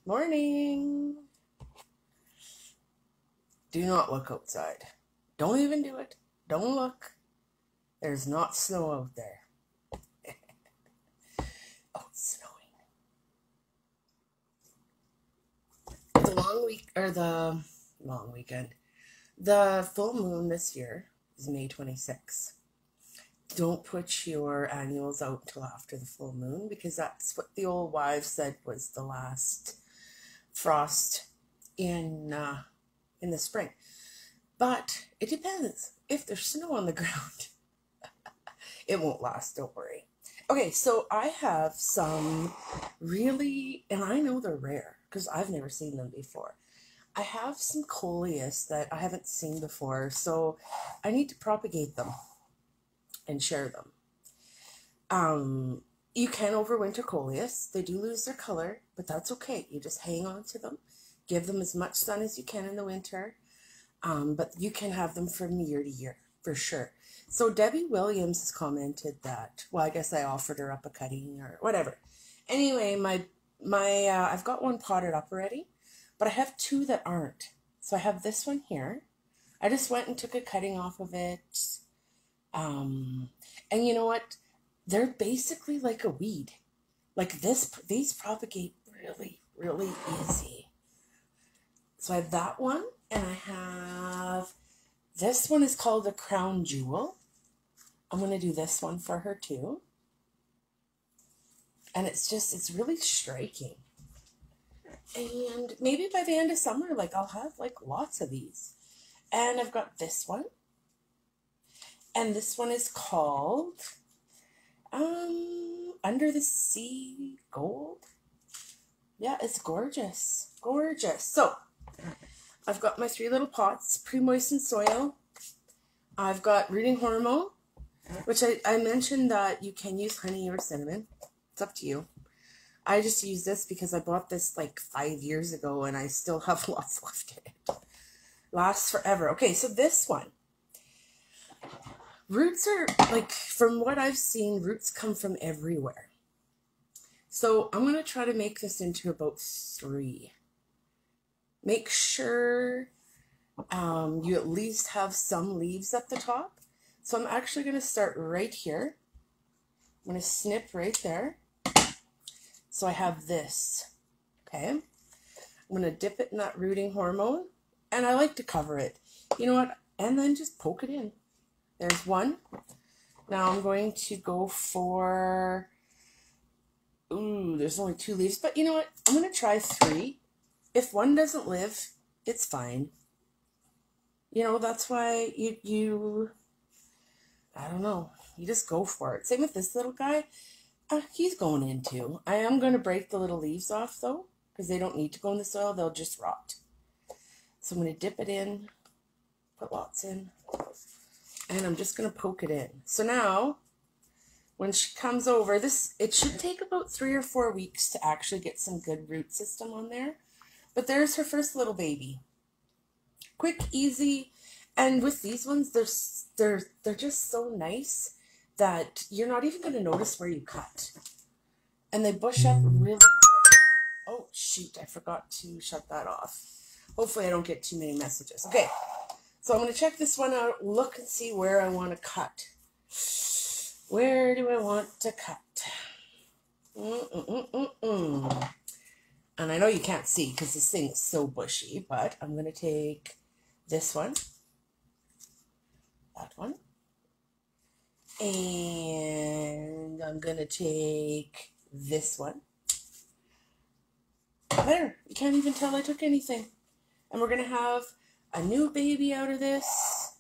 Morning. Do not look outside. Don't even do it. Don't look. There's not snow out there. Oh, it's snowing. The long weekend. The full moon this year is May 26th. Don't put your annuals out until after the full moon because that's what the old wives said was the last frost in the spring. But it depends. If there's snow on the ground, it won't last, don't worry. Okay, so I have some really, and I know they're rare because I've never seen them before. I have some Coleus that I haven't seen before, so I need to propagate them and share them. You can overwinter Coleus. They do lose their color, but that's okay. You just hang on to them. Give them as much sun as you can in the winter. But you can have them from year to year, for sure. So Debbie Williams has commented that, well, I guess I offered her up a cutting or whatever. Anyway, I've got one potted up already, but I have two that aren't. So I have this one here. I just went and took a cutting off of it. And you know what? They're basically like a weed. Like these propagate really, really easy. So I have that one, and I have, this one is called a crown jewel. I'm going to do this one for her too. And it's really striking. And maybe by the end of summer, I'll have lots of these. And I've got this one. And this one is called Under the Sea Gold. Yeah, it's gorgeous. Gorgeous. So I've got my 3 little pots, pre-moistened soil. I've got rooting hormone, which I mentioned that you can use honey or cinnamon. It's up to you. I just use this because I bought this 5 years ago and I still have lots left in it. Lasts forever. Okay, so this one. Roots are, from what I've seen, roots come from everywhere. So I'm going to try to make this into about 3. Make sure you at least have some leaves at the top. So I'm actually going to start right here. I'm going to snip right there. So I have this. Okay. I'm going to dip it in that rooting hormone. And I like to cover it. You know what? And then just poke it in. There's one. Now I'm going to go for, there's only 2 leaves. But you know what? I'm going to try 3. If one doesn't live, it's fine. You know, that's why I don't know, you just go for it. Same with this little guy. He's going in too. I am going to break the little leaves off though, because they don't need to go in the soil. They'll just rot. So I'm going to dip it in, put lots in, and I'm just going to poke it in. So now, when she comes over, it should take about 3 or 4 weeks to actually get some good root system on there. But there's her first little baby. Quick, easy, and with these ones, they're just so nice that you're not even going to notice where you cut. And they bush up really quick. Oh, shoot, I forgot to shut that off. Hopefully I don't get too many messages. Okay, so I'm going to check this one out, look and see where I want to cut. Where do I want to cut? And I know you can't see because this thing is so bushy, but I'm going to take this one, that one, and I'm going to take this one. There, you can't even tell I took anything. And we're going to have a new baby out of this.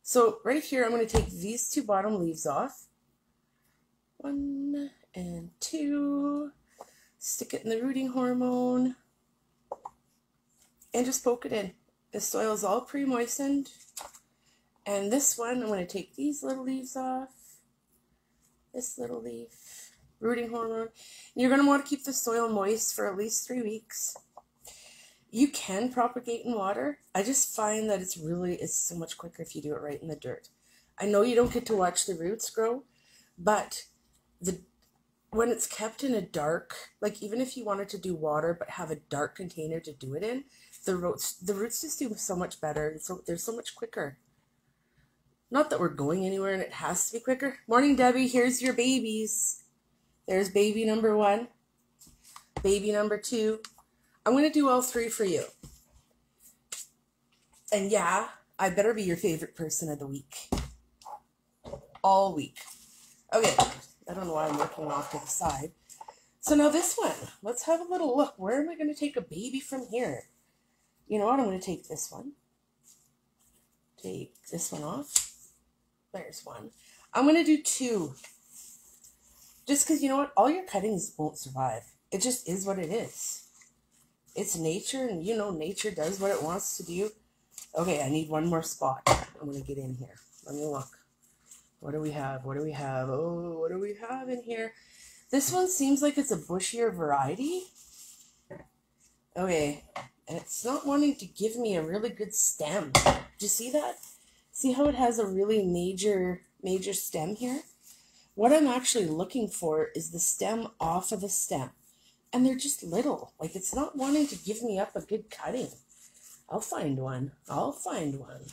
So right here, I'm going to take these 2 bottom leaves off. 1 and 2. Stick it in the rooting hormone and just poke it in. The soil is all pre-moistened. And this one, I'm going to take these little leaves off. This little leaf, rooting hormone. You're going to want to keep the soil moist for at least 3 weeks. You can propagate in water. I just find that it's so much quicker if you do it right in the dirt. I know you don't get to watch the roots grow, but when it's kept in a dark, like even if you wanted to do water but have a dark container to do it in, the roots just do so much better. So they're so much quicker. Not that we're going anywhere and it has to be quicker. Morning, Debbie. Here's your babies. There's baby number 1, baby number 2. I'm going to do all 3 for you. And yeah, I better be your favorite person of the week. All week. Okay, I don't know why I'm looking off to the side. So now this one, let's have a little look. Where am I going to take a baby from here? You know what? I'm going to take this one. Take this one off. There's one. I'm going to do 2. Just because, you know what? All your cuttings won't survive. It just is what it is. It's nature, and you know nature does what it wants to do. Okay, I need one more spot. I'm going to get in here. Let me look. What do we have? What do we have? Oh, what do we have in here? This one seems like it's a bushier variety. Okay, and it's not wanting to give me a really good stem. Do you see that? See how it has a really major stem here? What I'm actually looking for is the stem off of the stem. And they're just little. Like, it's not wanting to give me up a good cutting. I'll find one. I'll find one.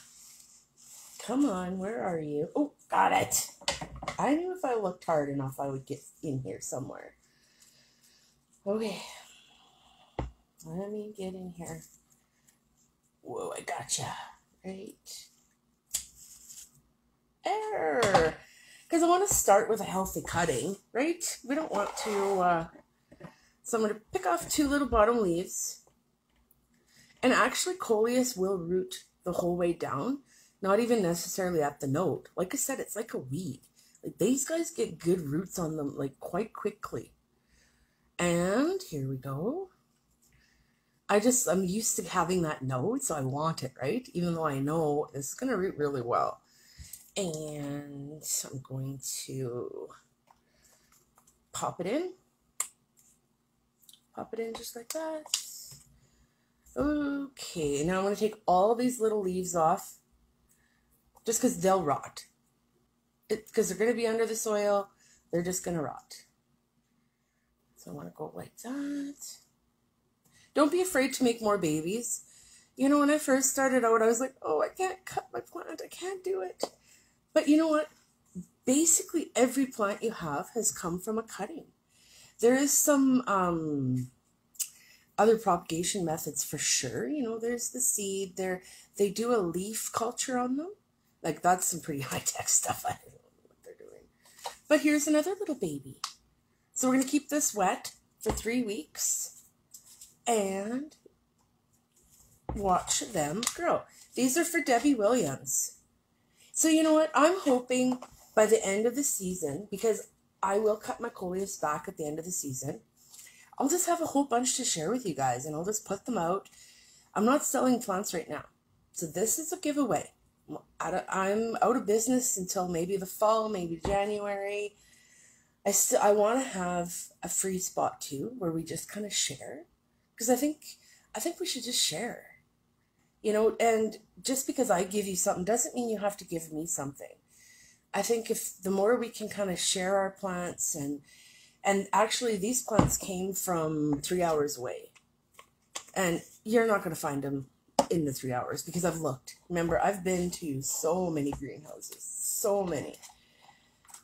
Come on, where are you? Oh, got it. I knew if I looked hard enough, I would get in here somewhere. Okay. Let me get in here. Whoa, I gotcha. Right. Error. Because I want to start with a healthy cutting, right? We don't want to... So I'm going to pick off 2 little bottom leaves. And actually, Coleus will root the whole way down. Not even necessarily at the node. Like I said, it's like a weed. Like, these guys get good roots on them, like, quite quickly. And here we go. I'm used to having that node, so I want it, right? Even though I know this is going to root really well. And I'm going to pop it in. Pop it in just like that. Okay, now I'm going to take all these little leaves off. Just because they'll rot. Because they're going to be under the soil. They're just going to rot. So I want to go like that. Don't be afraid to make more babies. You know, when I first started out, I was like, oh, I can't cut my plant. I can't do it. But you know what? Basically, every plant you have has come from a cutting. There is some other propagation methods for sure. You know, there's the seed. They do a leaf culture on them. Like, that's some pretty high-tech stuff. I don't know what they're doing. But here's another little baby. So we're going to keep this wet for 3 weeks. And watch them grow. These are for Debbie Williams. So you know what? I'm hoping by the end of the season, because I will cut my Coleus back at the end of the season, I'll just have a whole bunch to share with you guys, and I'll just put them out. I'm not selling plants right now. So this is a giveaway. I'm out of business until maybe the fall, maybe January. I want to have a free spot too, where we just kind of share, because I think we should just share, you know. And just because I give you something doesn't mean you have to give me something. I think if the more we can kind of share our plants, and actually these plants came from 3 hours away, and you're not going to find them in the 3 hours because I've looked. Remember, I've been to so many greenhouses, so many.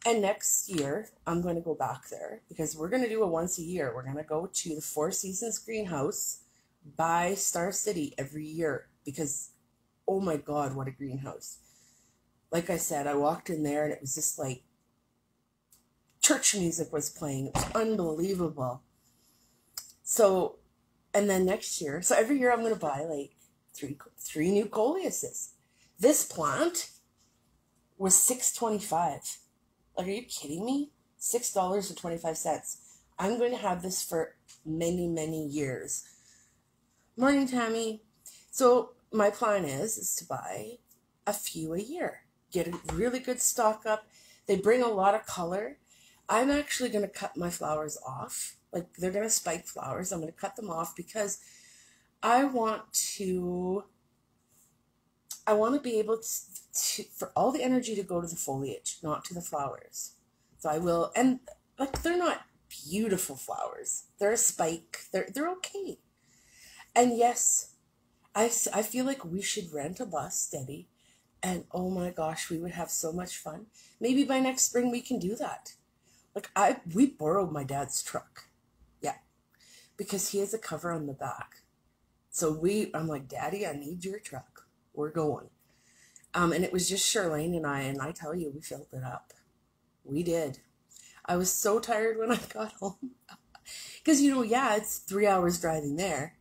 And next year, I'm going to go back there because we're going to do it once a year. We're going to go to the Four Seasons greenhouse by Star City every year because, oh my God, what a greenhouse. Like I said, I walked in there and it was just like church music was playing. It was unbelievable. So, and then next year, so every year I'm going to buy like three new Coleuses. This plant was $6.25. Like, are you kidding me? $6.25. I'm going to have this for many, many years. Morning, Tammy. So my plan is to buy a few a year. Get a really good stock up. They bring a lot of color. I'm actually going to cut my flowers off. Like, they're going to spike flowers. I'm going to cut them off because I want to be able to, for all the energy to go to the foliage, not to the flowers. So I will, and like, they're not beautiful flowers. They're a spike. They're okay. And yes, I feel like we should rent a bus, Debbie. And oh my gosh, we would have so much fun. Maybe by next spring we can do that. Like we borrowed my dad's truck. Yeah. Because he has a cover on the back. So I'm like, Daddy, I need your truck. We're going. And it was just Charlene and I tell you, we filled it up. We did. I was so tired when I got home. Because, yeah, it's 3 hours driving there.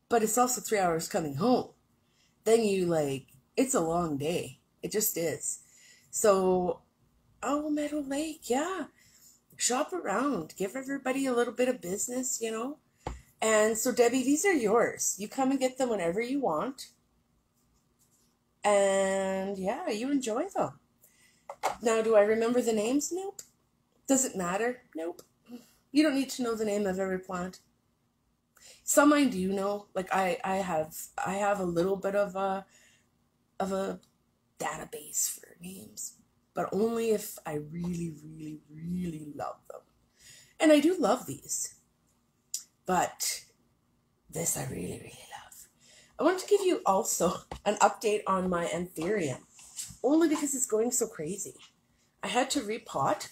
But it's also 3 hours coming home. Then it's a long day. It just is. So, Meadow Lake, yeah. Shop around. Give everybody a little bit of business, And so, Debbie, these are yours. You come and get them whenever you want. And, yeah, you enjoy them. Now, do I remember the names? Nope. Does it matter? Nope. You don't need to know the name of every plant. Some I do know. Like I have a little bit of a database for names, but only if I really, really, really love them. And I do love these, but this I really, really love. I want to give you also an update on my anthurium, only because it's going so crazy. I had to repot,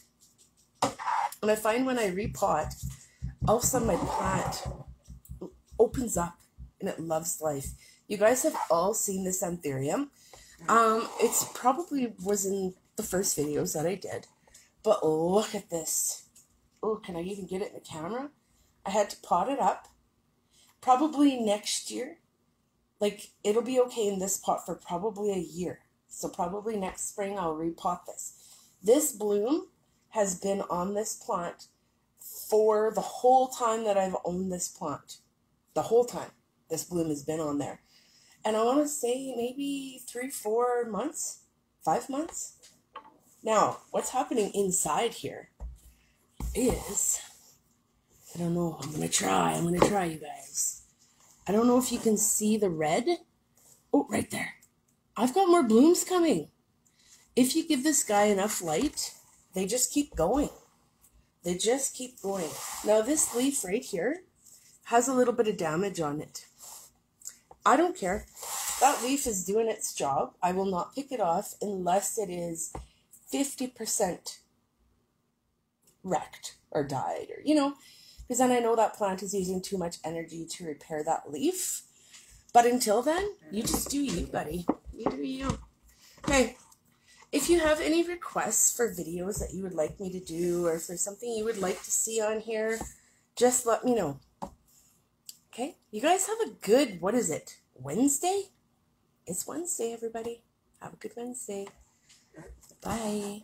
and I find when I repot, all of a sudden my plant opens up and it loves life. You guys have all seen this anthurium. It's probably was in the first videos that I did, but look at this. Oh, can I even get it in the camera? I had to pot it up. Probably next year, it'll be okay in this pot for probably a year. So probably next spring I'll repot this. This bloom has been on this plant for the whole time that I've owned this plant. The whole time this bloom has been on there. And I want to say maybe 3-4 months, 5 months. Now, what's happening inside here is, I don't know, I'm going to try, you guys. I don't know if you can see the red. Oh, right there. I've got more blooms coming. If you give this guy enough light, they just keep going. They just keep going. Now, this leaf right here has a little bit of damage on it. I don't care. That leaf is doing its job. I will not pick it off unless it is 50% wrecked or died, or, because then I know that plant is using too much energy to repair that leaf. But until then, you just do you, buddy. You do you. Okay. If you have any requests for videos that you would like me to do, or for something you would like to see on here, just let me know. Okay? You guys have a good, what is it, Wednesday? It's Wednesday, everybody. Have a good Wednesday. Bye.